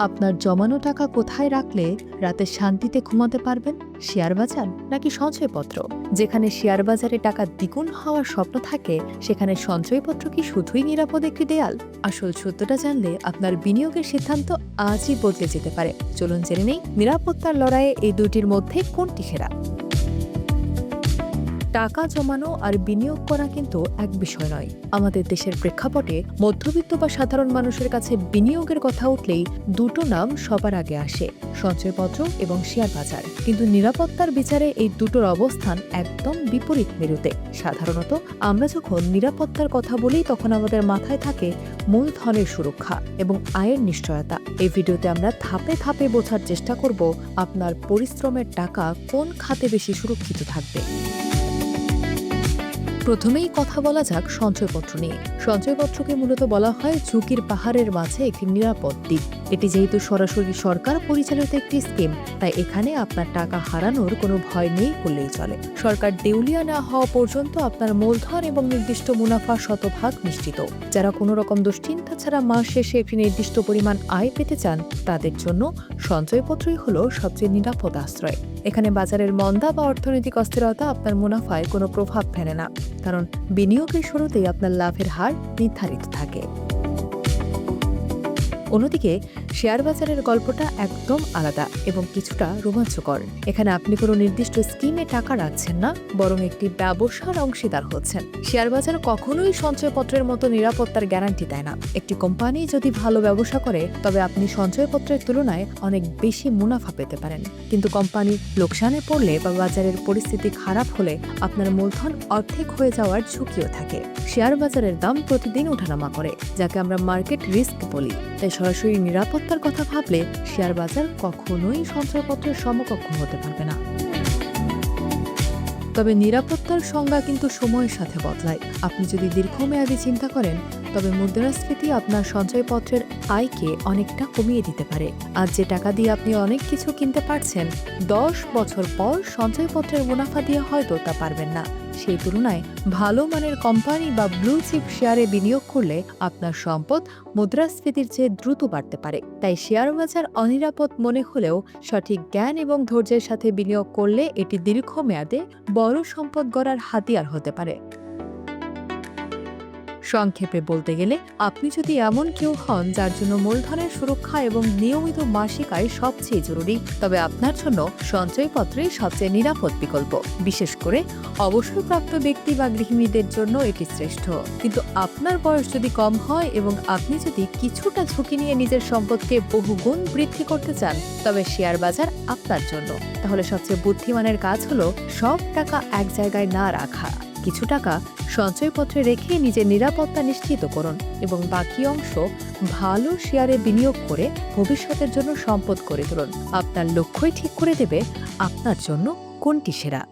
আপনার জমানো টাকা কোথায় রাখলে রাতে শান্তিতে ঘুমাতে পারবেন? শেয়ার বাজার নাকি সঞ্চয়পত্র? যেখানে শেয়ার বাজারে টাকা দ্বিগুণ হওয়ার স্বপ্ন থাকে, সেখানে সঞ্চয়পত্র কি শুধুই নিরাপদ একটি দেয়াল? আসল সত্যটা জানলে আপনার বিনিয়োগের সিদ্ধান্ত আজই বদলে যেতে পারে। চলুন জেনে নেই নিরাপত্তার লড়াইয়ে এই দুটির মধ্যে কোনটি সেরা। টাকা জমানো আর বিনিয়োগ করা কিন্তু এক বিষয় নয়। আমাদের দেশের প্রেক্ষাপটে মধ্যবিত্ত বা সাধারণ মানুষের কাছে বিনিয়োগের কথা উঠলেই দুটো নাম সবার আগে আসে, সঞ্চয়পত্র এবং শেয়ার বাজার। কিন্তু নিরাপত্তার বিচারে এই দুটোর অবস্থান একদম বিপরীত মেরুতে। সাধারণত আমরা যখন নিরাপত্তার কথা বলি, তখন আমাদের মাথায় থাকে মূলধনের সুরক্ষা এবং আয়ের নিশ্চয়তা। এই ভিডিওতে আমরা ধাপে ধাপে বোঝার চেষ্টা করব আপনার পরিশ্রমের টাকা কোন খাতে বেশি সুরক্ষিত থাকবে। প্রথমেই কথা বলা যাক সঞ্চয়পত্র নিয়ে। সঞ্চয়পত্রকে মূলত বলা হয় ঝুঁকির পাহাড়ের মাঝে একটি নিরাপদ দ্বীপ। এটি যেহেতু সরাসরি সরকার পরিচালিত একটি স্কিম, তাই এখানে আপনার টাকা হারানোর কোনো ভয় নেই বললেই চলে। সরকার দেউলিয়া না হওয়া পর্যন্ত আপনার মূলধন এবং নির্দিষ্ট মুনাফা শতভাগ নিশ্চিত। যারা কোনো রকম দুশ্চিন্তা ছাড়া মাস শেষে একটি নির্দিষ্ট পরিমাণ আয় পেতে চান, তাদের জন্য সঞ্চয়পত্রই হলো সবচেয়ে নিরাপদ আশ্রয়। এখানে বাজারের মন্দা বা অর্থনৈতিক অস্থিরতা আপনার মুনাফায় কোনো প্রভাব ফেলে না, কারণ বিনিয়োগের শুরুতেই আপনার লাভের হার নির্ধারিত থাকে। অন্যদিকে শেয়ার বাজারের গল্পটা একদম আলাদা এবং কিছুটা রোমাঞ্চকর। এখানে আপনি কোনো নির্দিষ্ট স্কিমে টাকা রাখছেন না, বরং একটি ব্যবসার অংশীদার হচ্ছেন। শেয়ার বাজার কখনোই সঞ্চয়পত্রের মতো নিরাপত্তার গ্যারান্টি দেয় না। একটি কোম্পানি যদি ভালো ব্যবসা করে, তবে আপনি সঞ্চয়পত্রের তুলনায় অনেক বেশি মুনাফা পেতে পারেন। কিন্তু কোম্পানি লোকসানে পড়লে বা বাজারের পরিস্থিতি খারাপ হলে আপনার মূলধন অর্ধেক হয়ে যাওয়ার ঝুঁকিও থাকে। শেয়ার বাজারের দাম প্রতিদিন ওঠানামা করে, যাকে আমরা মার্কেট রিস্ক বলি। তাই সরাসরি নিরাপত্তার কথা ভাবলে শেয়ার বাজার কখনোই সঞ্চয়পত্রের সমকক্ষ হতে পারবে না। তবে নিরাপত্তার সংজ্ঞা কিন্তু সময়ের সাথে বদলায়। আপনি যদি দীর্ঘমেয়াদী চিন্তা করেন, তবে মুদ্রাস্ফীতি আপনার সঞ্চয়পত্রের আয়কে অনেকটা কমিয়ে দিতে পারে। আজ যে টাকা দিয়ে আপনি অনেক কিছু কিনতে পারছেন, 10 বছর পর সঞ্চয়পত্রের মুনাফা দিয়ে হয়তো তা পারবেন না। সেই তুলনায় ভালো মানের কোম্পানি বা ব্লু চিপ শেয়ারে বিনিয়োগ করলে আপনার সম্পদ মুদ্রাস্ফীতির চেয়ে দ্রুত বাড়তে পারে। তাই শেয়ার বাজার অনিরাপদ মনে হলেও সঠিক জ্ঞান এবং ধৈর্যের সাথে বিনিয়োগ করলে এটি দীর্ঘমেয়াদে বড় সম্পদ গড়ার হাতিয়ার হতে পারে। সংক্ষেপে বলতে গেলে, আপনি যদি এমন কেউ হন যার জন্য মূলধনের সুরক্ষা এবং নিয়মিত মাসিক আয় সবচেয়ে জরুরি, তবে আপনার জন্য সঞ্চয়পত্রই সবচেয়ে নিরাপদ বিকল্প। বিশেষ করে অবসরপ্রাপ্ত ব্যক্তি বা গৃহিণীদের জন্য এটি শ্রেষ্ঠ। কিন্তু আপনার বয়স যদি কম হয় এবং আপনি যদি কিছুটা ঝুঁকি নিয়ে নিজের সম্পদকে বহুগুণ বৃদ্ধি করতে চান, তবে শেয়ার বাজার আপনার জন্য। তাহলে সবচেয়ে বুদ্ধিমানের কাজ হলো সব টাকা এক জায়গায় না রাখা। কিছু টাকা সঞ্চয়পত্রে রেখে নিজের নিরাপত্তা নিশ্চিত করুন এবং বাকি অংশ ভালো শেয়ারে বিনিয়োগ করে ভবিষ্যতের জন্য সম্পদ করে তুলুন। আপনার লক্ষ্যই ঠিক করে দেবে আপনার জন্য কোনটি সেরা।